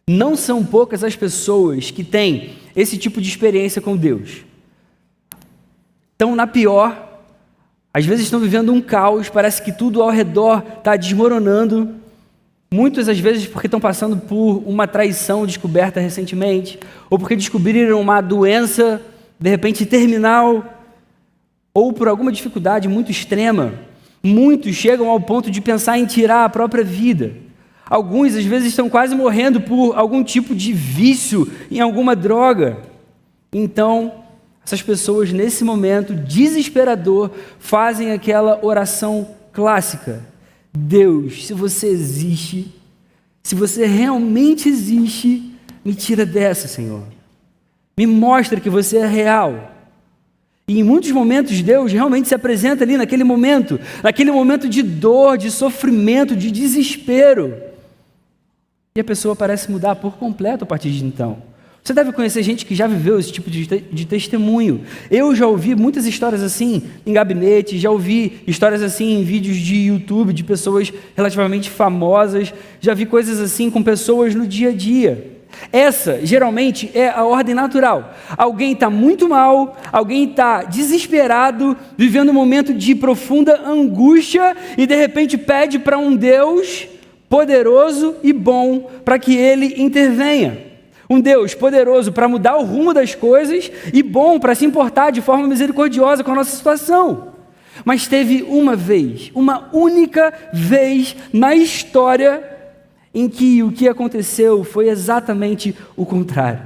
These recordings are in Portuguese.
Não são poucas as pessoas que têm esse tipo de experiência com Deus. Estão na pior, às vezes estão vivendo um caos, parece que tudo ao redor está desmoronando. Muitas às vezes porque estão passando por uma traição descoberta recentemente, ou porque descobriram uma doença, de repente terminal, ou por alguma dificuldade muito extrema. Muitos chegam ao ponto de pensar em tirar a própria vida. Alguns às vezes estão quase morrendo por algum tipo de vício em alguma droga. Então, essas pessoas nesse momento desesperador fazem aquela oração clássica: Deus, se você existe, se você realmente existe, me tira dessa, Senhor. Me mostra que você é real. E em muitos momentos Deus realmente se apresenta ali naquele momento de dor, de sofrimento, de desespero. E a pessoa parece mudar por completo a partir de então. Você deve conhecer gente que já viveu esse tipo de testemunho. Eu já ouvi muitas histórias assim em gabinete, já ouvi histórias assim em vídeos de YouTube de pessoas relativamente famosas, já vi coisas assim com pessoas no dia a dia. Essa, geralmente, é a ordem natural. Alguém está muito mal, alguém está desesperado, vivendo um momento de profunda angústia e, de repente, pede para um Deus poderoso e bom para que Ele intervenha. Um Deus poderoso para mudar o rumo das coisas e bom para se importar de forma misericordiosa com a nossa situação. Mas teve uma única vez na história em que o que aconteceu foi exatamente o contrário.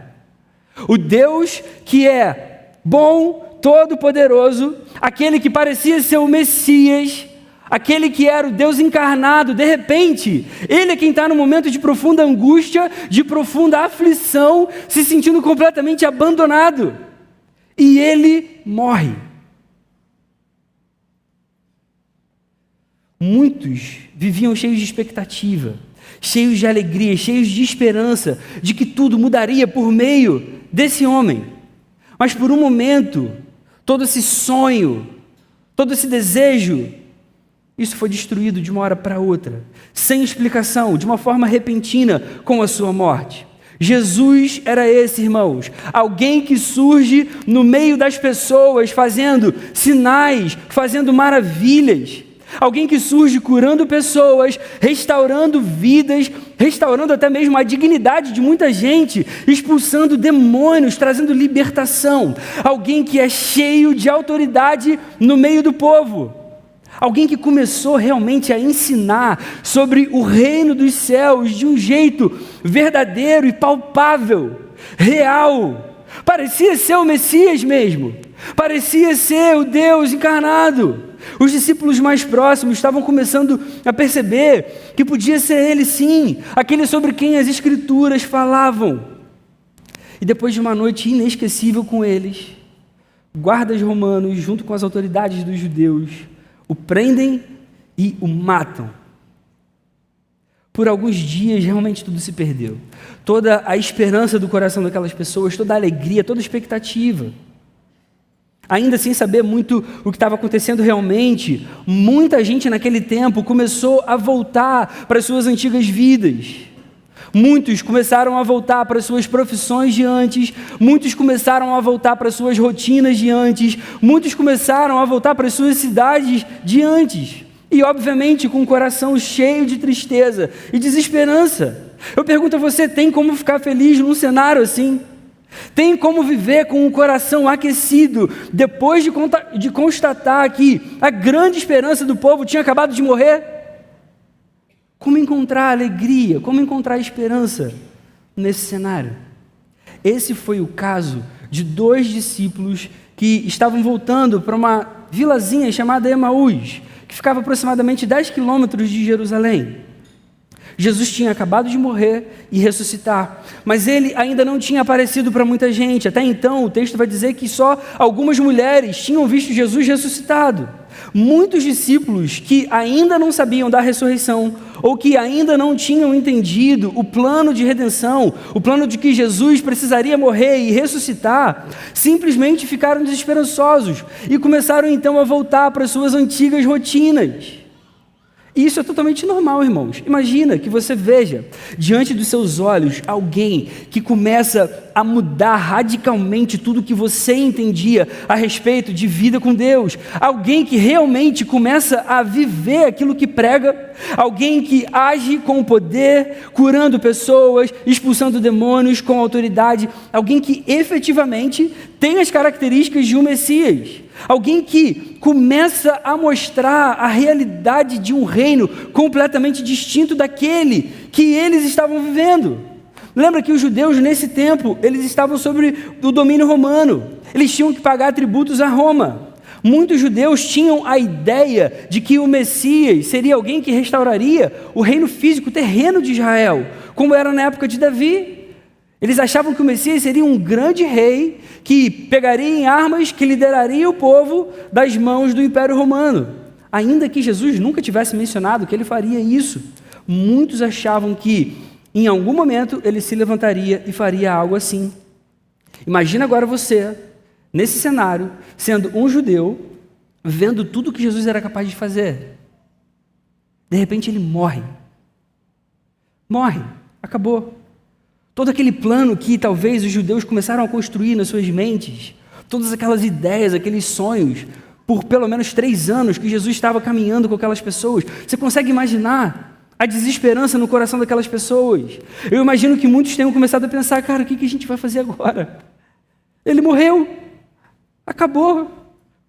O Deus que é bom, todo-poderoso, aquele que parecia ser o Messias, aquele que era o Deus encarnado, de repente, Ele é quem está num momento de profunda angústia, de profunda aflição, se sentindo completamente abandonado. E Ele morre. Muitos viviam cheios de expectativa, cheios de alegria, cheios de esperança, de que tudo mudaria por meio desse homem. Mas por um momento, todo esse sonho, todo esse desejo, isso foi destruído de uma hora para outra, sem explicação, de uma forma repentina, com a sua morte. Jesus era esse, irmãos, alguém que surge no meio das pessoas, fazendo sinais, fazendo maravilhas. Alguém que surge curando pessoas, restaurando vidas, restaurando até mesmo a dignidade de muita gente, expulsando demônios, trazendo libertação. Alguém que é cheio de autoridade no meio do povo. Alguém que começou realmente a ensinar sobre o reino dos céus de um jeito verdadeiro e palpável, real. Parecia ser o Messias mesmo. Parecia ser o Deus encarnado. Os discípulos mais próximos estavam começando a perceber que podia ser ele sim, aquele sobre quem as Escrituras falavam. E depois de uma noite inesquecível com eles, guardas romanos, junto com as autoridades dos judeus, o prendem e o matam. Por alguns dias, realmente tudo se perdeu. Toda a esperança do coração daquelas pessoas, toda a alegria, toda a expectativa. Ainda sem saber muito o que estava acontecendo realmente, muita gente naquele tempo começou a voltar para as suas antigas vidas. Muitos começaram a voltar para as suas profissões de antes, muitos começaram a voltar para as suas rotinas de antes, muitos começaram a voltar para as suas cidades de antes. E, obviamente, com o coração cheio de tristeza e desesperança. Eu pergunto a você, tem como ficar feliz num cenário assim? Tem como viver com o coração aquecido depois de constatar que a grande esperança do povo tinha acabado de morrer? Como encontrar alegria, como encontrar esperança nesse cenário? Esse foi o caso de 2 discípulos que estavam voltando para uma vilazinha chamada Emaús, que ficava aproximadamente 10 quilômetros de Jerusalém. Jesus tinha acabado de morrer e ressuscitar, mas ele ainda não tinha aparecido para muita gente. Até então, o texto vai dizer que só algumas mulheres tinham visto Jesus ressuscitado. Muitos discípulos que ainda não sabiam da ressurreição, ou que ainda não tinham entendido o plano de redenção, o plano de que Jesus precisaria morrer e ressuscitar, simplesmente ficaram desesperançosos e começaram então a voltar para as suas antigas rotinas. E isso é totalmente normal, irmãos. Imagina que você veja diante dos seus olhos alguém que começa a mudar radicalmente tudo que você entendia a respeito de vida com Deus. Alguém que realmente começa a viver aquilo que prega. Alguém que age com poder, curando pessoas, expulsando demônios com autoridade. Alguém que efetivamente tem as características de um Messias. Alguém que começa a mostrar a realidade de um reino completamente distinto daquele que eles estavam vivendo. Lembra que os judeus nesse tempo, eles estavam sob o domínio romano. Eles tinham que pagar tributos a Roma. Muitos judeus tinham a ideia de que o Messias seria alguém que restauraria o reino físico, terreno de Israel, como era na época de Davi. Eles achavam que o Messias seria um grande rei que pegaria em armas, que lideraria o povo das mãos do Império Romano. Ainda que Jesus nunca tivesse mencionado que ele faria isso, muitos achavam que em algum momento ele se levantaria e faria algo assim. Imagina agora você, nesse cenário, sendo um judeu, vendo tudo que Jesus era capaz de fazer. De repente ele morre. Morre. Acabou. Todo aquele plano que talvez os judeus começaram a construir nas suas mentes, todas aquelas ideias, aqueles sonhos, por pelo menos 3 anos que Jesus estava caminhando com aquelas pessoas. Você consegue imaginar a desesperança no coração daquelas pessoas? Eu imagino que muitos tenham começado a pensar, cara, o que a gente vai fazer agora? Ele morreu. Acabou.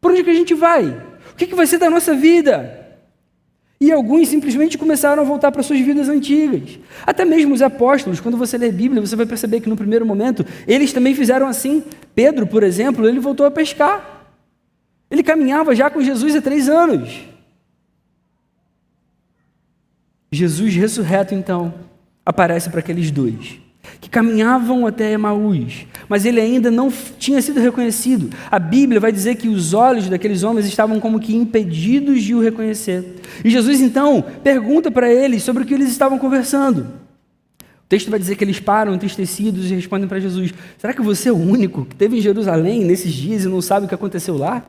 Por onde que a gente vai? O que vai ser da nossa vida? E alguns simplesmente começaram a voltar para suas vidas antigas. Até mesmo os apóstolos, quando você lê a Bíblia, você vai perceber que no primeiro momento, eles também fizeram assim. Pedro, por exemplo, ele voltou a pescar. Ele caminhava já com Jesus há 3 anos. Jesus ressurreto, então, aparece para aqueles 2, que caminhavam até Emaús, mas ele ainda não tinha sido reconhecido. A Bíblia vai dizer que os olhos daqueles homens estavam como que impedidos de o reconhecer. E Jesus, então, pergunta para eles sobre o que eles estavam conversando. O texto vai dizer que eles param entristecidos e respondem para Jesus: será que você é o único que esteve em Jerusalém nesses dias e não sabe o que aconteceu lá?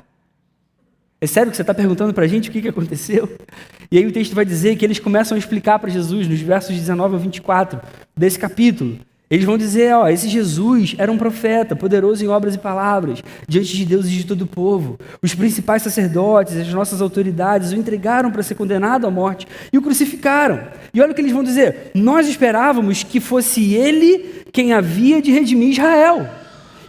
É sério que você está perguntando para a gente o que aconteceu? E aí o texto vai dizer que eles começam a explicar para Jesus, nos versos 19 a 24 desse capítulo. Eles vão dizer, esse Jesus era um profeta, poderoso em obras e palavras, diante de Deus e de todo o povo. Os principais sacerdotes, as nossas autoridades, o entregaram para ser condenado à morte e o crucificaram. E olha o que eles vão dizer: nós esperávamos que fosse ele quem havia de redimir Israel.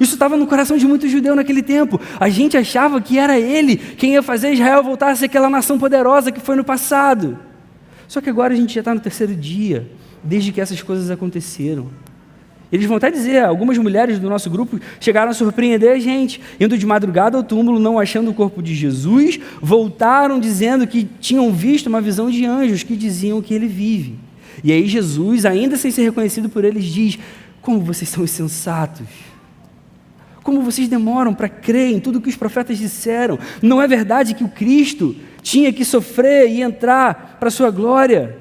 Isso estava no coração de muitos judeus naquele tempo. A gente achava que era ele quem ia fazer Israel voltar a ser aquela nação poderosa que foi no passado. Só que agora a gente já está no 3º dia, desde que essas coisas aconteceram. Eles vão até dizer, algumas mulheres do nosso grupo chegaram a surpreender a gente, indo de madrugada ao túmulo, não achando o corpo de Jesus, voltaram dizendo que tinham visto uma visão de anjos que diziam que ele vive. E aí Jesus, ainda sem ser reconhecido por eles, diz: como vocês são insensatos. Como vocês demoram para crer em tudo que os profetas disseram? Não é verdade que o Cristo tinha que sofrer e entrar para a sua glória?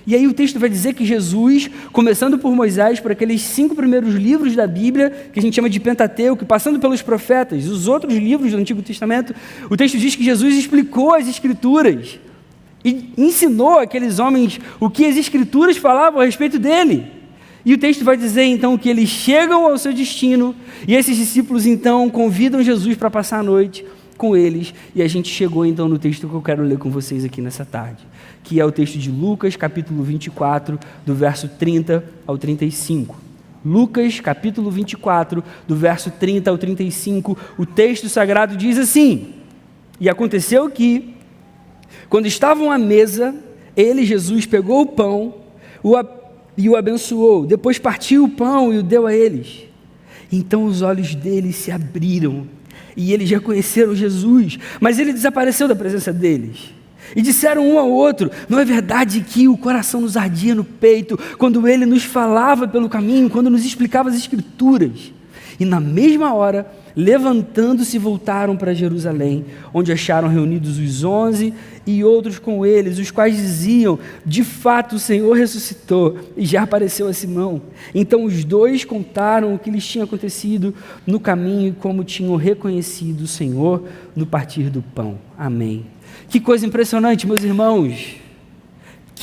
E aí o texto vai dizer que Jesus, começando por Moisés, por aqueles 5 primeiros livros da Bíblia, que a gente chama de Pentateuco, passando pelos profetas, os outros livros do Antigo Testamento, o texto diz que Jesus explicou as Escrituras e ensinou aqueles homens o que as Escrituras falavam a respeito dele. E o texto vai dizer então que eles chegam ao seu destino e esses discípulos então convidam Jesus para passar a noite com eles. E a gente chegou então no texto que eu quero ler com vocês aqui nessa tarde, que é o texto de Lucas, capítulo 24, do verso 30 ao 35. Lucas, capítulo 24, do verso 30 ao 35, o texto sagrado diz assim: e aconteceu que, quando estavam à mesa, ele, Jesus, pegou o pão e o abençoou, depois partiu o pão e o deu a eles. Então os olhos deles se abriram e eles reconheceram Jesus, mas ele desapareceu da presença deles. E disseram um ao outro: não é verdade que o coração nos ardia no peito quando ele nos falava pelo caminho, quando nos explicava as Escrituras? E na mesma hora, levantando-se, voltaram para Jerusalém, onde acharam reunidos os 11 e outros com eles, os quais diziam: de fato o Senhor ressuscitou e já apareceu a Simão. Então os 2 contaram o que lhes tinha acontecido no caminho e como tinham reconhecido o Senhor no partir do pão. Amém. Que coisa impressionante, meus irmãos.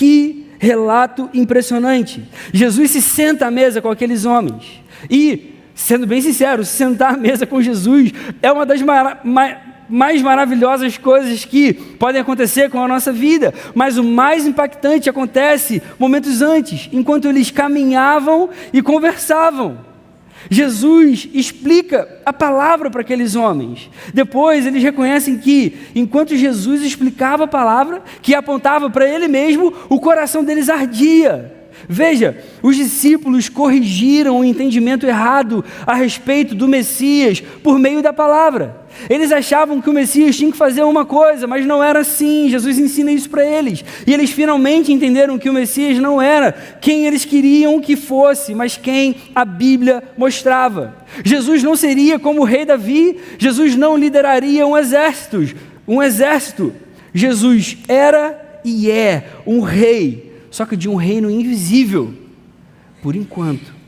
Que relato impressionante. Jesus se senta à mesa com aqueles homens. E, sendo bem sincero, sentar à mesa com Jesus é uma das mais maravilhosas coisas que podem acontecer com a nossa vida. Mas o mais impactante acontece momentos antes, enquanto eles caminhavam e conversavam. Jesus explica a palavra para aqueles homens. Depois eles reconhecem que, enquanto Jesus explicava a palavra, que apontava para ele mesmo, o coração deles ardia. Veja, os discípulos corrigiram o entendimento errado a respeito do Messias por meio da palavra. Eles achavam que o Messias tinha que fazer uma coisa, mas não era assim. Jesus ensina isso para eles. E eles finalmente entenderam que o Messias não era quem eles queriam que fosse, mas quem a Bíblia mostrava. Jesus não seria como o rei Davi, Jesus não lideraria um exército. Jesus era e é um rei, só que de um reino invisível, por enquanto.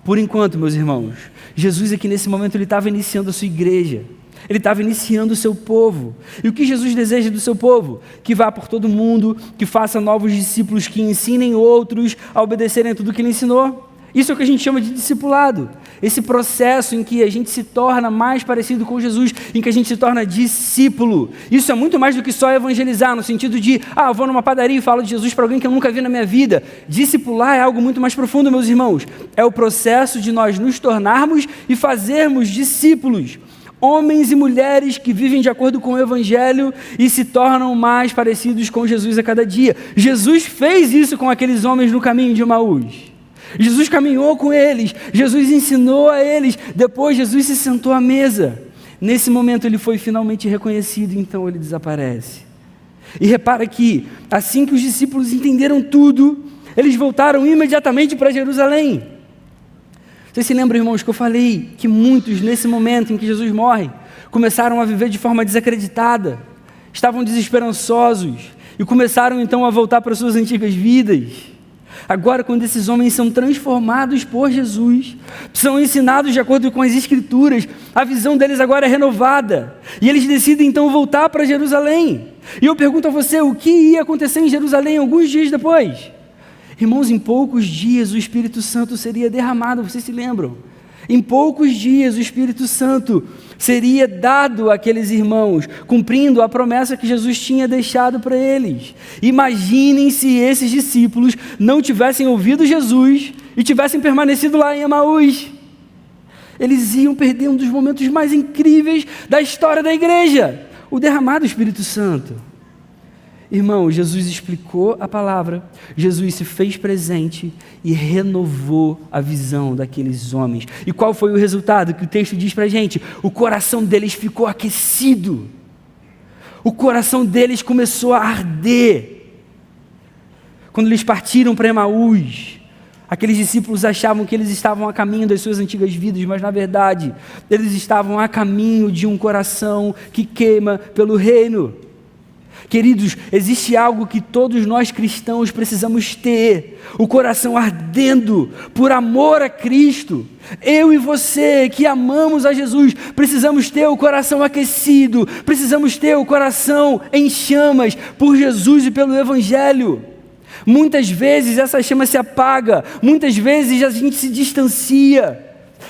Por enquanto, meus irmãos, Jesus aqui nesse momento ele estava iniciando a sua igreja, ele estava iniciando o seu povo. E o que Jesus deseja do seu povo? Que vá por todo mundo, que faça novos discípulos, que ensinem outros a obedecerem a tudo que ele ensinou. Isso é o que a gente chama de discipulado. Esse processo em que a gente se torna mais parecido com Jesus, em que a gente se torna discípulo. Isso é muito mais do que só evangelizar, no sentido de, eu vou numa padaria e falo de Jesus para alguém que eu nunca vi na minha vida. Discipular é algo muito mais profundo, meus irmãos. É o processo de nós nos tornarmos e fazermos discípulos. Homens e mulheres que vivem de acordo com o Evangelho e se tornam mais parecidos com Jesus a cada dia. Jesus fez isso com aqueles homens no caminho de Emaús. Jesus caminhou com eles, Jesus ensinou a eles, depois Jesus se sentou à mesa. Nesse momento ele foi finalmente reconhecido, então ele desaparece. E repara que, assim que os discípulos entenderam tudo, eles voltaram imediatamente para Jerusalém. Vocês se lembram, irmãos, que eu falei que muitos, nesse momento em que Jesus morre, começaram a viver de forma desacreditada, estavam desesperançosos e começaram então a voltar para suas antigas vidas. Agora, quando esses homens são transformados por Jesus, são ensinados de acordo com as Escrituras, a visão deles agora é renovada, e eles decidem então voltar para Jerusalém. E eu pergunto a você, o que ia acontecer em Jerusalém alguns dias depois? Irmãos, em poucos dias o Espírito Santo seria derramado, vocês se lembram? Em poucos dias o Espírito Santo seria dado àqueles irmãos, cumprindo a promessa que Jesus tinha deixado para eles. Imaginem se esses discípulos não tivessem ouvido Jesus e tivessem permanecido lá em Emaús. Eles iam perder um dos momentos mais incríveis da história da igreja, o derramado do Espírito Santo. Irmão, Jesus explicou a palavra, Jesus se fez presente e renovou a visão daqueles homens. E qual foi o resultado que o texto diz para a gente? O coração deles ficou aquecido, o coração deles começou a arder. Quando eles partiram para Emaús, aqueles discípulos achavam que eles estavam a caminho das suas antigas vidas, mas na verdade, eles estavam a caminho de um coração que queima pelo reino. Queridos, existe algo que todos nós cristãos precisamos ter, o coração ardendo por amor a Cristo. Eu e você que amamos a Jesus, precisamos ter o coração aquecido, precisamos ter o coração em chamas por Jesus e pelo Evangelho. Muitas vezes essa chama se apaga, muitas vezes a gente se distancia.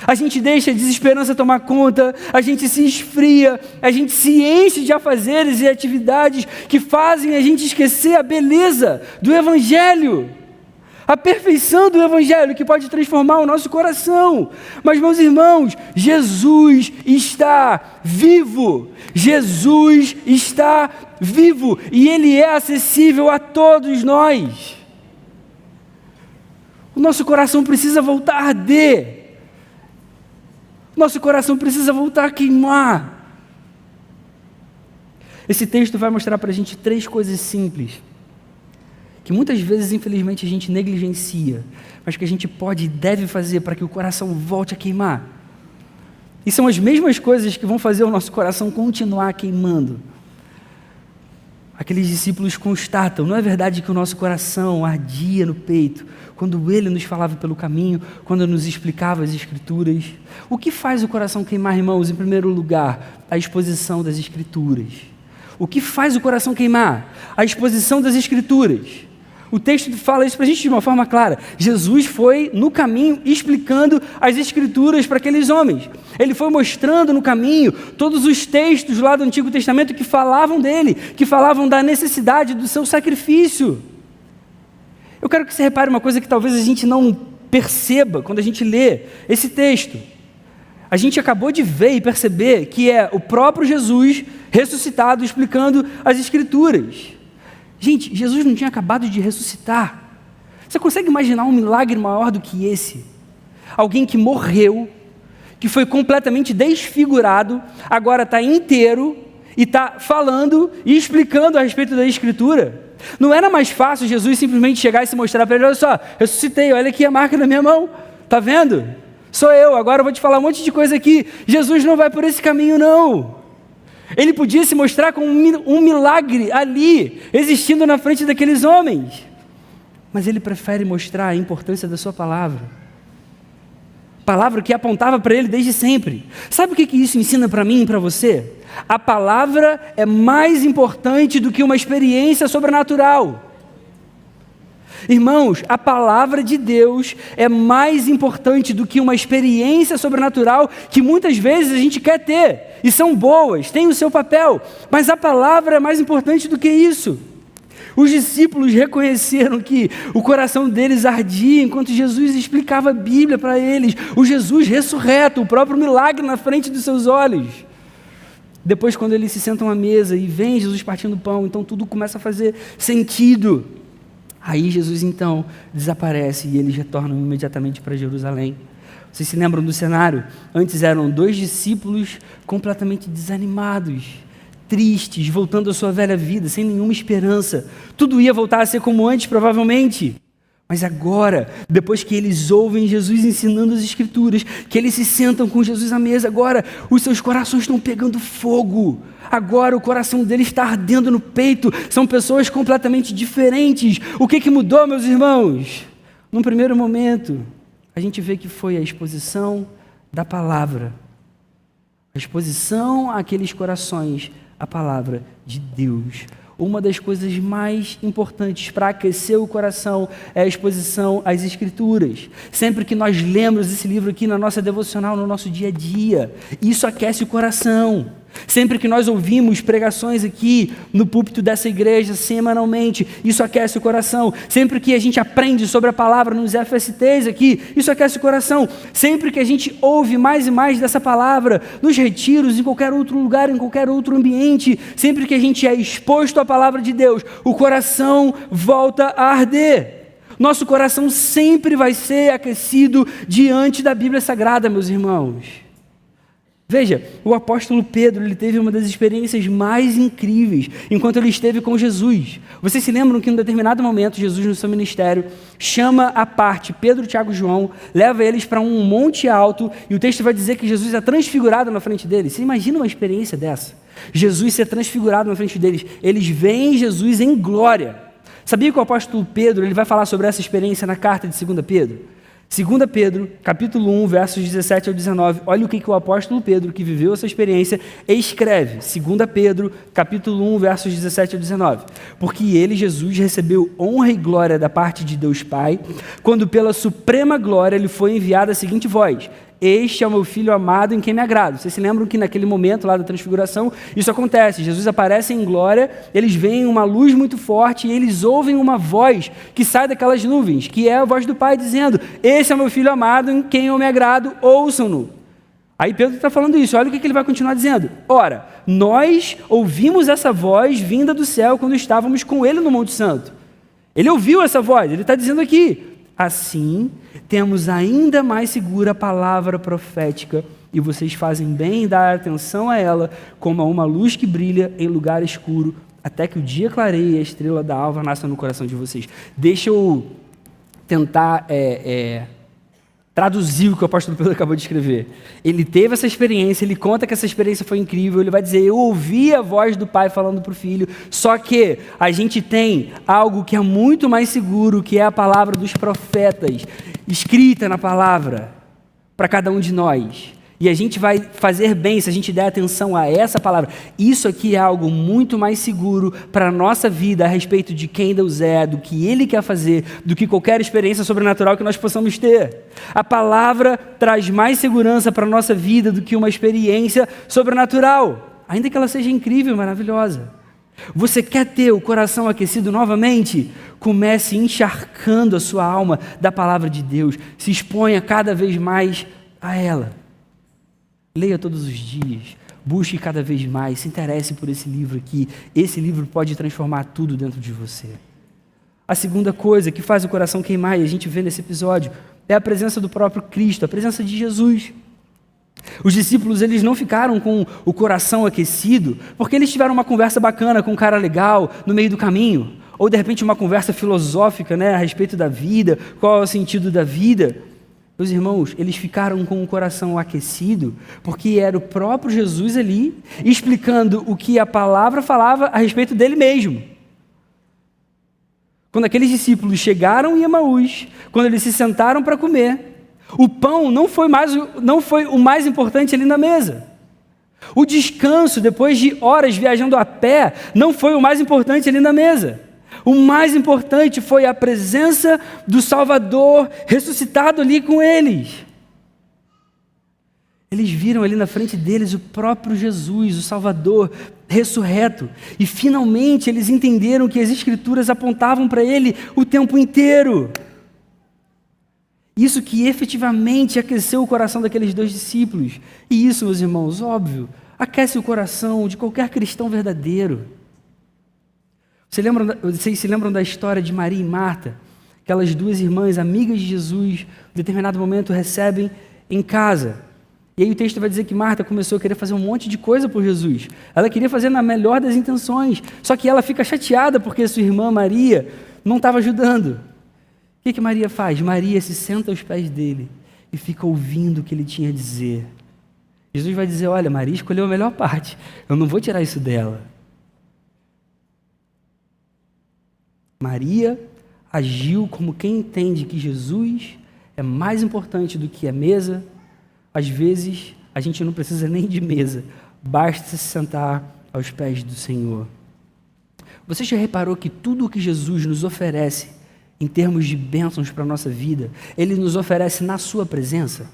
A gente deixa a desesperança tomar conta, a gente se esfria, a gente se enche de afazeres e atividades que fazem a gente esquecer a beleza do Evangelho, a perfeição do Evangelho que pode transformar o nosso coração. Mas, meus irmãos, Jesus está vivo, Jesus está vivo e Ele é acessível a todos nós. O nosso coração precisa voltar a arder. Nosso coração precisa voltar a queimar. Esse texto vai mostrar para a gente 3 coisas simples, que muitas vezes, infelizmente, a gente negligencia, mas que a gente pode e deve fazer para que o coração volte a queimar. E são as mesmas coisas que vão fazer o nosso coração continuar queimando. Aqueles discípulos constatam, não é verdade que o nosso coração ardia no peito, quando Ele nos falava pelo caminho, quando nos explicava as Escrituras? O que faz o coração queimar, irmãos? Em primeiro lugar, a exposição das Escrituras. O que faz o coração queimar? A exposição das Escrituras. O texto fala isso para a gente de uma forma clara. Jesus foi no caminho explicando as Escrituras para aqueles homens. Ele foi mostrando no caminho todos os textos lá do Antigo Testamento que falavam dele, que falavam da necessidade do seu sacrifício. Eu quero que você repare uma coisa que talvez a gente não perceba quando a gente lê esse texto. A gente acabou de ver e perceber que é o próprio Jesus ressuscitado explicando as Escrituras. Gente, Jesus não tinha acabado de ressuscitar. Você consegue imaginar um milagre maior do que esse? Alguém que morreu, que foi completamente desfigurado, agora está inteiro e está falando e explicando a respeito da Escritura. Não era mais fácil Jesus simplesmente chegar e se mostrar para ele: olha só, ressuscitei, olha aqui a marca na minha mão, está vendo? Sou eu, agora eu vou te falar um monte de coisa aqui. Jesus não vai por esse caminho, não. Ele podia se mostrar como um milagre ali, existindo na frente daqueles homens. Mas ele prefere mostrar a importância da sua palavra. Palavra que apontava para ele desde sempre. Sabe o que isso ensina para mim e para você? A palavra é mais importante do que uma experiência sobrenatural. Irmãos, a palavra de Deus é mais importante do que uma experiência sobrenatural que muitas vezes a gente quer ter, e são boas, têm o seu papel, mas a palavra é mais importante do que isso. Os discípulos reconheceram que o coração deles ardia enquanto Jesus explicava a Bíblia para eles, o Jesus ressurreto, o próprio milagre na frente dos seus olhos. Depois, quando eles se sentam à mesa e veem Jesus partindo o pão, então tudo começa a fazer sentido. Aí Jesus então desaparece e eles retornam imediatamente para Jerusalém. Vocês se lembram do cenário? Antes eram 2 discípulos completamente desanimados, tristes, voltando à sua velha vida, sem nenhuma esperança. Tudo ia voltar a ser como antes, provavelmente. Mas agora, depois que eles ouvem Jesus ensinando as Escrituras, que eles se sentam com Jesus à mesa, agora os seus corações estão pegando fogo. Agora o coração deles está ardendo no peito. São pessoas completamente diferentes. O que mudou, meus irmãos? Num primeiro momento, a gente vê que foi a exposição da palavra. A exposição àqueles corações, a palavra de Deus. Uma das coisas mais importantes para aquecer o coração é a exposição às Escrituras. Sempre que nós lemos esse livro aqui na nossa devocional, no nosso dia a dia, isso aquece o coração. Sempre que nós ouvimos pregações aqui no púlpito dessa igreja semanalmente, isso aquece o coração. Sempre que a gente aprende sobre a palavra nos FSTs aqui, isso aquece o coração. Sempre que a gente ouve mais e mais dessa palavra nos retiros, em qualquer outro lugar, em qualquer outro ambiente, sempre que a gente é exposto à palavra de Deus, o coração volta a arder. Nosso coração sempre vai ser aquecido diante da Bíblia Sagrada, meus irmãos. Veja, o apóstolo Pedro, ele teve uma das experiências mais incríveis enquanto ele esteve com Jesus. Vocês se lembram que em um determinado momento, Jesus no seu ministério chama à parte Pedro, Tiago e João, leva eles para um monte alto e o texto vai dizer que Jesus é transfigurado na frente deles. Você imagina uma experiência dessa? Jesus ser transfigurado na frente deles. Eles veem Jesus em glória. Sabia que o apóstolo Pedro ele vai falar sobre essa experiência na carta de 2 Pedro? 2 Pedro, capítulo 1, versos 17 ao 19, olha o que o apóstolo Pedro, que viveu essa experiência, escreve. 2 Pedro, capítulo 1, versos 17 ao 19. Porque ele, Jesus, recebeu honra e glória da parte de Deus Pai, quando pela suprema glória lhe foi enviada a seguinte voz: este é o meu filho amado em quem me agrado. Vocês se lembram que naquele momento lá da transfiguração, isso acontece. Jesus aparece em glória, eles veem uma luz muito forte e eles ouvem uma voz que sai daquelas nuvens, que é a voz do Pai dizendo: esse é o meu filho amado em quem eu me agrado, ouçam-no. Aí Pedro está falando isso, olha o que ele vai continuar dizendo. Ora, nós ouvimos essa voz vinda do céu quando estávamos com ele no Monte Santo. Ele ouviu essa voz, ele está dizendo aqui: assim, temos ainda mais segura a palavra profética, e vocês fazem bem em dar atenção a ela, como a uma luz que brilha em lugar escuro, até que o dia clareie e a estrela da alva nasça no coração de vocês. Deixa eu tentar traduzir o que o apóstolo Pedro acabou de escrever. Ele teve essa experiência, ele conta que essa experiência foi incrível, ele vai dizer: eu ouvi a voz do Pai falando para o Filho, só que a gente tem algo que é muito mais seguro, que é a palavra dos profetas, escrita na palavra, para cada um de nós. E a gente vai fazer bem se a gente der atenção a essa palavra. Isso aqui é algo muito mais seguro para a nossa vida a respeito de quem Deus é, do que Ele quer fazer, do que qualquer experiência sobrenatural que nós possamos ter. A palavra traz mais segurança para a nossa vida do que uma experiência sobrenatural, ainda que ela seja incrível e maravilhosa. Você quer ter o coração aquecido novamente? Comece encharcando a sua alma da palavra de Deus. Se exponha cada vez mais a ela. Leia todos os dias, busque cada vez mais, se interesse por esse livro aqui. Esse livro pode transformar tudo dentro de você. A segunda coisa que faz o coração queimar, e a gente vê nesse episódio, é a presença do próprio Cristo, a presença de Jesus. Os discípulos, eles não ficaram com o coração aquecido porque eles tiveram uma conversa bacana com um cara legal no meio do caminho, ou de repente uma conversa filosófica, a respeito da vida, qual é o sentido da vida. Meus irmãos, eles ficaram com o coração aquecido porque era o próprio Jesus ali explicando o que a palavra falava a respeito dele mesmo. Quando aqueles discípulos chegaram em Emaús, quando eles se sentaram para comer, o pão não foi o mais importante ali na mesa. O descanso, depois de horas viajando a pé, não foi o mais importante ali na mesa. O mais importante foi a presença do Salvador ressuscitado ali com eles. Eles viram ali na frente deles o próprio Jesus, o Salvador ressurreto. E finalmente eles entenderam que as Escrituras apontavam para ele o tempo inteiro. Isso que efetivamente aqueceu o coração daqueles dois discípulos. E isso, meus irmãos, aquece o coração de qualquer cristão verdadeiro. Vocês se lembram da história de Maria e Marta? Aquelas duas irmãs, amigas de Jesus, em determinado momento recebem em casa. E aí o texto vai dizer que Marta começou a querer fazer um monte de coisa por Jesus. Ela queria fazer na melhor das intenções, só que ela fica chateada porque sua irmã Maria não estava ajudando. O que Maria faz? Maria se senta aos pés dele e fica ouvindo o que ele tinha a dizer. Jesus vai dizer, olha, Maria escolheu a melhor parte, eu não vou tirar isso dela. Maria agiu como quem entende que Jesus é mais importante do que a mesa. Às vezes, a gente não precisa nem de mesa, basta se sentar aos pés do Senhor. Você já reparou que tudo o que Jesus nos oferece, em termos de bênçãos para a nossa vida, Ele nos oferece na sua presença?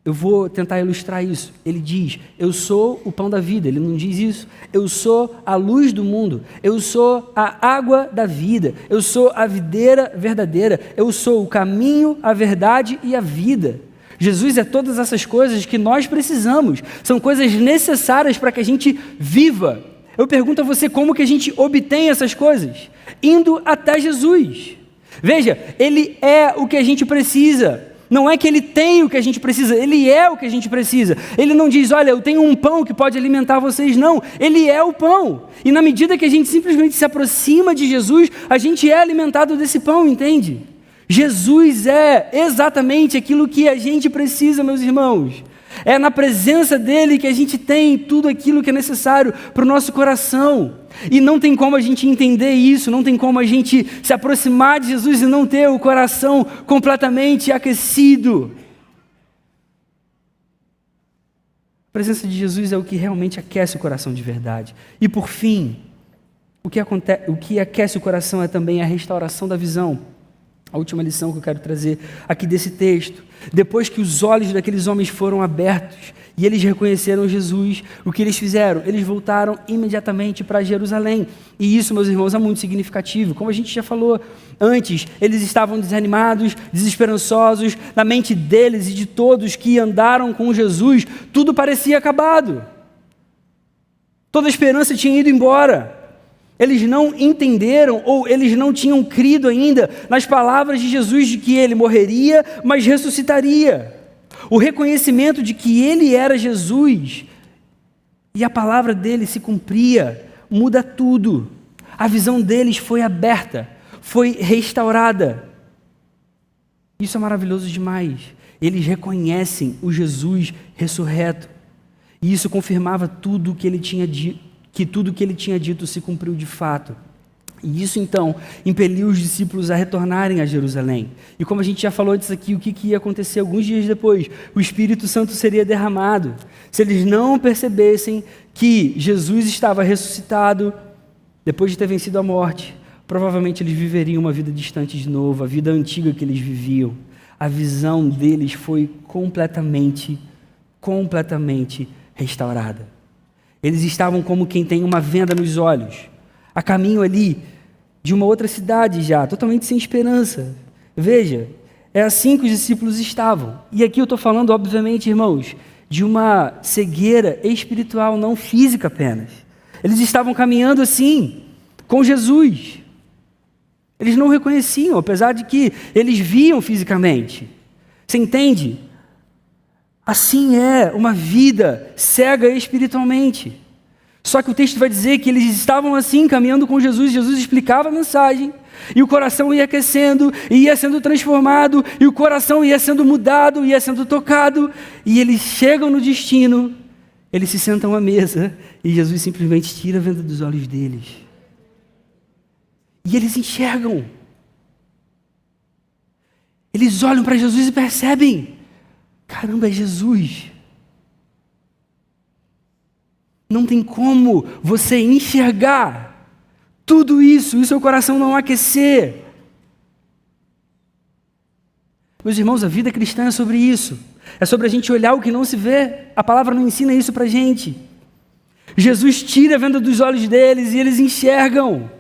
Eu vou tentar ilustrar isso. Ele diz, eu sou o pão da vida. Ele não diz isso. Eu sou a luz do mundo. Eu sou a água da vida. Eu sou a videira verdadeira. Eu sou o caminho, a verdade e a vida. Jesus é todas essas coisas que nós precisamos. São coisas necessárias para que a gente viva. Eu pergunto a você como que a gente obtém essas coisas? Indo até Jesus. Veja, Ele é o que a gente precisa. Não é que Ele tem o que a gente precisa, Ele é o que a gente precisa. Ele não diz, olha, eu tenho um pão que pode alimentar vocês, não. Ele é o pão. E na medida que a gente simplesmente se aproxima de Jesus, a gente é alimentado desse pão, entende? Jesus é exatamente aquilo que a gente precisa, meus irmãos. É na presença dEle que a gente tem tudo aquilo que é necessário para o nosso coração. E não tem como a gente entender isso, não tem como a gente se aproximar de Jesus e não ter o coração completamente aquecido. A presença de Jesus é o que realmente aquece o coração de verdade. E por fim, o que aquece o coração é também a restauração da visão. A última lição que eu quero trazer aqui desse texto. Depois que os olhos daqueles homens foram abertos e eles reconheceram Jesus, o que eles fizeram? Eles voltaram imediatamente para Jerusalém. E isso, meus irmãos, é muito significativo. Como a gente já falou antes, eles estavam desanimados, desesperançosos. Na mente deles e de todos que andaram com Jesus, tudo parecia acabado. Toda a esperança tinha ido embora. Eles não entenderam ou eles não tinham crido ainda nas palavras de Jesus de que Ele morreria, mas ressuscitaria. O reconhecimento de que Ele era Jesus e a palavra dele se cumpria, muda tudo. A visão deles foi aberta, foi restaurada. Isso é maravilhoso demais. Eles reconhecem o Jesus ressurreto. E isso confirmava tudo o que ele tinha dito. Que tudo que ele tinha dito se cumpriu de fato. E isso, então, impeliu os discípulos a retornarem a Jerusalém. E como a gente já falou antes aqui, o que ia acontecer alguns dias depois? O Espírito Santo seria derramado. Se eles não percebessem que Jesus estava ressuscitado, depois de ter vencido a morte, provavelmente eles viveriam uma vida distante de novo, a vida antiga que eles viviam. A visão deles foi completamente restaurada. Eles estavam como quem tem uma venda nos olhos, a caminho ali de uma outra cidade já, totalmente sem esperança. Veja, é assim que os discípulos estavam. E aqui eu estou falando, obviamente, irmãos, de uma cegueira espiritual, não física apenas. Eles estavam caminhando assim, com Jesus. Eles não reconheciam, apesar de que eles viam fisicamente. Você entende? Assim é uma vida cega espiritualmente. Só que o texto vai dizer que eles estavam assim, caminhando com Jesus. Jesus explicava a mensagem, e o coração ia aquecendo, e ia sendo transformado, e o coração ia sendo mudado, ia sendo tocado, e eles chegam no destino, eles se sentam à mesa, e Jesus simplesmente tira a venda dos olhos deles. E eles enxergam. Eles olham para Jesus e percebem: caramba, é Jesus. Não tem como você enxergar tudo isso e seu coração não aquecer. Meus irmãos, a vida cristã é sobre isso. É sobre a gente olhar o que não se vê. A palavra não ensina isso para a gente. Jesus tira a venda dos olhos deles e eles enxergam.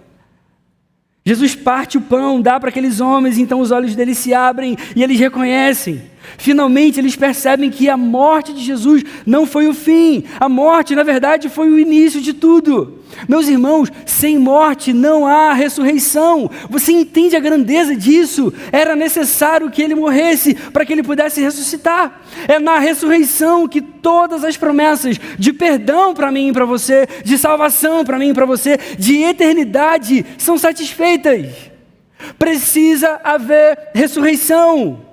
Jesus parte o pão, dá para aqueles homens, então os olhos deles se abrem e eles reconhecem. Finalmente eles percebem que a morte de Jesus não foi o fim. A morte, na verdade, foi o início de tudo. Meus irmãos, sem morte não há ressurreição. Você entende a grandeza disso? Era necessário que ele morresse para que ele pudesse ressuscitar. É na ressurreição que todas as promessas de perdão para mim e para você, de salvação para mim e para você, de eternidade são satisfeitas. Precisa haver ressurreição.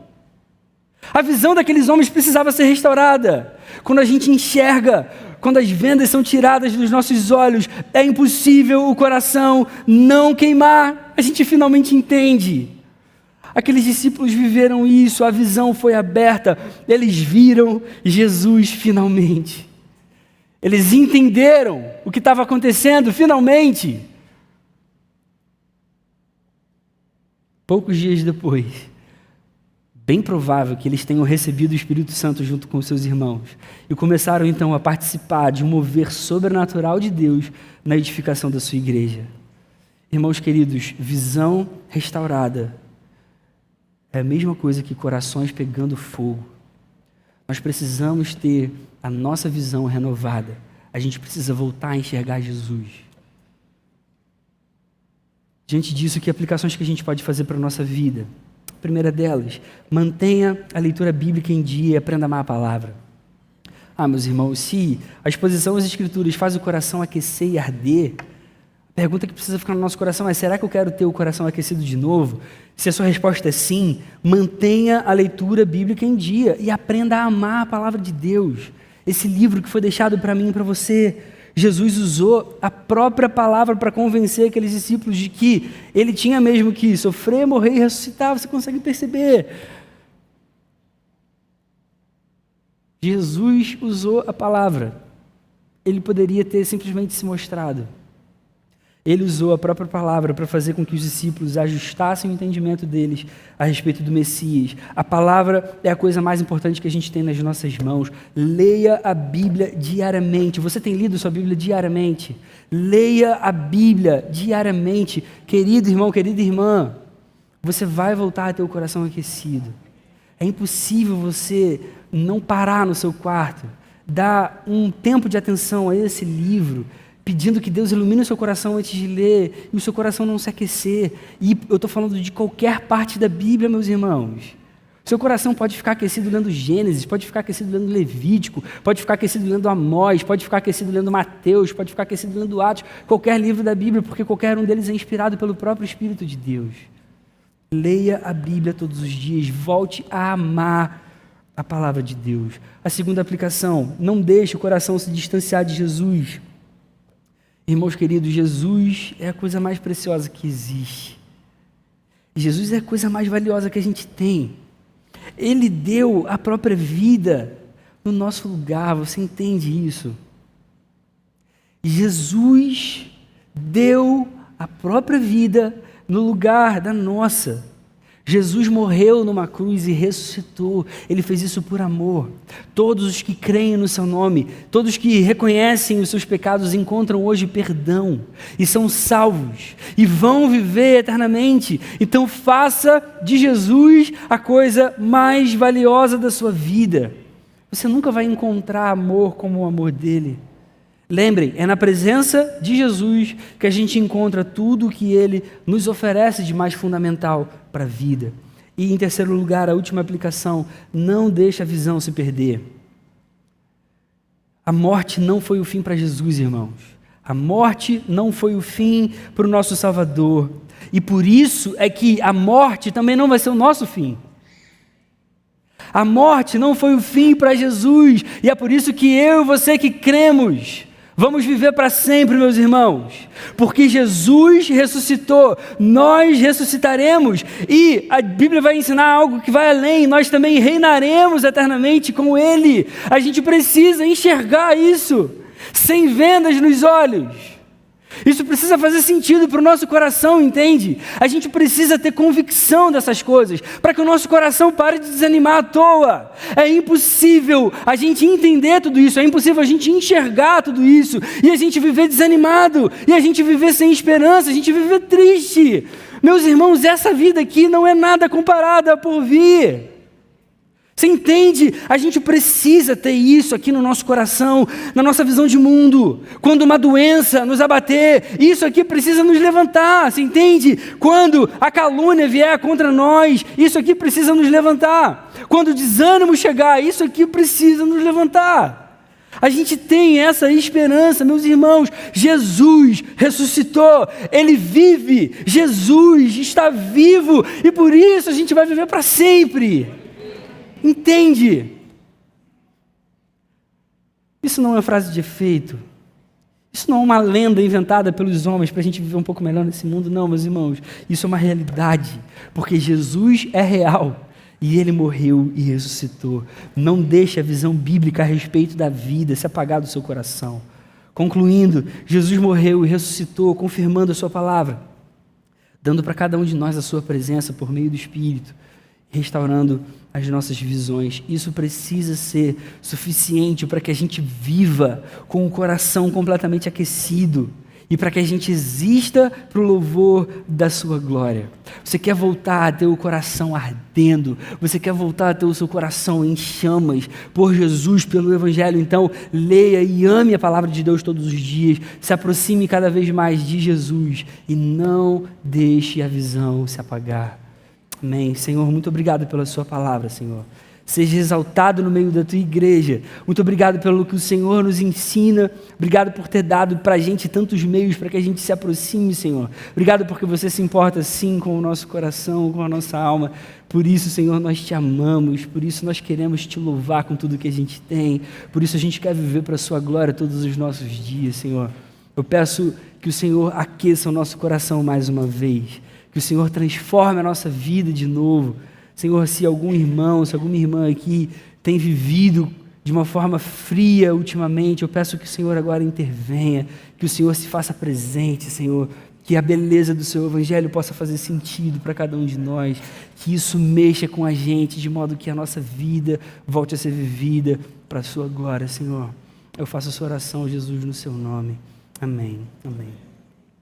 A visão daqueles homens precisava ser restaurada. Quando a gente enxerga, quando as vendas são tiradas dos nossos olhos, é impossível o coração não queimar. A gente finalmente entende. Aqueles discípulos viveram isso, a visão foi aberta, eles viram Jesus finalmente. Eles entenderam o que estava acontecendo finalmente. Poucos dias depois, bem provável que eles tenham recebido o Espírito Santo junto com seus irmãos e começaram então a participar de um mover sobrenatural de Deus na edificação da sua igreja. Irmãos queridos, visão restaurada é a mesma coisa que corações pegando fogo. Nós precisamos ter a nossa visão renovada. A gente precisa voltar a enxergar Jesus. Diante disso, que aplicações que a gente pode fazer para a nossa vida? A primeira delas, mantenha a leitura bíblica em dia e aprenda a amar a palavra. Meus irmãos, se a exposição às Escrituras faz o coração aquecer e arder, a pergunta que precisa ficar no nosso coração é: será que eu quero ter o coração aquecido de novo? Se a sua resposta é sim, mantenha a leitura bíblica em dia e aprenda a amar a palavra de Deus. Esse livro que foi deixado para mim e para você. Jesus usou a própria palavra para convencer aqueles discípulos de que ele tinha mesmo que sofrer, morrer e ressuscitar. Você consegue perceber? Jesus usou a palavra. Ele poderia ter simplesmente se mostrado. Ele usou a própria palavra para fazer com que os discípulos ajustassem o entendimento deles a respeito do Messias. A palavra é a coisa mais importante que a gente tem nas nossas mãos. Leia a Bíblia diariamente. Você tem lido sua Bíblia diariamente? Leia a Bíblia diariamente. Querido irmão, querida irmã, você vai voltar a ter o coração aquecido. É impossível você não parar no seu quarto, dar um tempo de atenção a esse livro, pedindo que Deus ilumine o seu coração antes de ler, e o seu coração não se aquecer. E eu estou falando de qualquer parte da Bíblia, meus irmãos. O seu coração pode ficar aquecido lendo Gênesis, pode ficar aquecido lendo Levítico, pode ficar aquecido lendo Amós, pode ficar aquecido lendo Mateus, pode ficar aquecido lendo Atos, qualquer livro da Bíblia, porque qualquer um deles é inspirado pelo próprio Espírito de Deus. Leia a Bíblia todos os dias, volte a amar a palavra de Deus. A segunda aplicação: não deixe o coração se distanciar de Jesus. Irmãos queridos, Jesus é a coisa mais preciosa que existe. Jesus é a coisa mais valiosa que a gente tem. Ele deu a própria vida no nosso lugar, você entende isso? Jesus deu a própria vida no lugar da nossa. Jesus morreu numa cruz e ressuscitou. Ele fez isso por amor. Todos os que creem no seu nome, todos que reconhecem os seus pecados, encontram hoje perdão e são salvos e vão viver eternamente. Então faça de Jesus a coisa mais valiosa da sua vida. Você nunca vai encontrar amor como o amor dele. Lembrem, é na presença de Jesus que a gente encontra tudo o que Ele nos oferece de mais fundamental para a vida. E em terceiro lugar, a última aplicação, não deixe a visão se perder. A morte não foi o fim para Jesus, irmãos. A morte não foi o fim para o nosso Salvador. E por isso é que a morte também não vai ser o nosso fim. A morte não foi o fim para Jesus. E é por isso que eu e você que cremos, vamos viver para sempre, meus irmãos, porque Jesus ressuscitou, nós ressuscitaremos, e a Bíblia vai ensinar algo que vai além, nós também reinaremos eternamente com Ele. A gente precisa enxergar isso, sem vendas nos olhos. Isso precisa fazer sentido para o nosso coração, entende? A gente precisa ter convicção dessas coisas, para que o nosso coração pare de desanimar à toa. É impossível a gente entender tudo isso, é impossível a gente enxergar tudo isso, e a gente viver desanimado, e a gente viver sem esperança, a gente viver triste. Meus irmãos, essa vida aqui não é nada comparada a por vir. Você entende? A gente precisa ter isso aqui no nosso coração, na nossa visão de mundo. Quando uma doença nos abater, isso aqui precisa nos levantar, você entende? Quando a calúnia vier contra nós, isso aqui precisa nos levantar. Quando o desânimo chegar, isso aqui precisa nos levantar. A gente tem essa esperança, meus irmãos. Jesus ressuscitou, Ele vive, Jesus está vivo, e por isso a gente vai viver para sempre. Entende? Isso não é uma frase de efeito. Isso não é uma lenda inventada pelos homens para a gente viver um pouco melhor nesse mundo. Não, meus irmãos. Isso é uma realidade. Porque Jesus é real. E Ele morreu e ressuscitou. Não deixe a visão bíblica a respeito da vida se apagar do seu coração. Concluindo, Jesus morreu e ressuscitou, confirmando a sua palavra, dando para cada um de nós a sua presença por meio do Espírito, restaurando as nossas visões. Isso precisa ser suficiente para que a gente viva com o coração completamente aquecido e para que a gente exista para o louvor da sua glória. Você quer voltar a ter o coração ardendo, você quer voltar a ter o seu coração em chamas por Jesus, pelo Evangelho, então leia e ame a palavra de Deus todos os dias, se aproxime cada vez mais de Jesus e não deixe a visão se apagar. Amém. Senhor, muito obrigado pela sua palavra, Senhor. Seja exaltado no meio da tua igreja. Muito obrigado pelo que o Senhor nos ensina. Obrigado por ter dado para a gente tantos meios para que a gente se aproxime, Senhor. Obrigado porque você se importa, sim, com o nosso coração, com a nossa alma. Por isso, Senhor, nós te amamos. Por isso, nós queremos te louvar com tudo que a gente tem. Por isso, a gente quer viver para a sua glória todos os nossos dias, Senhor. Eu peço que o Senhor aqueça o nosso coração mais uma vez. Que o Senhor transforme a nossa vida de novo. Senhor, se algum irmão, se alguma irmã aqui tem vivido de uma forma fria ultimamente, eu peço que o Senhor agora intervenha, que o Senhor se faça presente, Senhor, que a beleza do seu Evangelho possa fazer sentido para cada um de nós, que isso mexa com a gente, de modo que a nossa vida volte a ser vivida para a sua glória, Senhor. Eu faço essa oração, Jesus, no seu nome. Amém. Amém.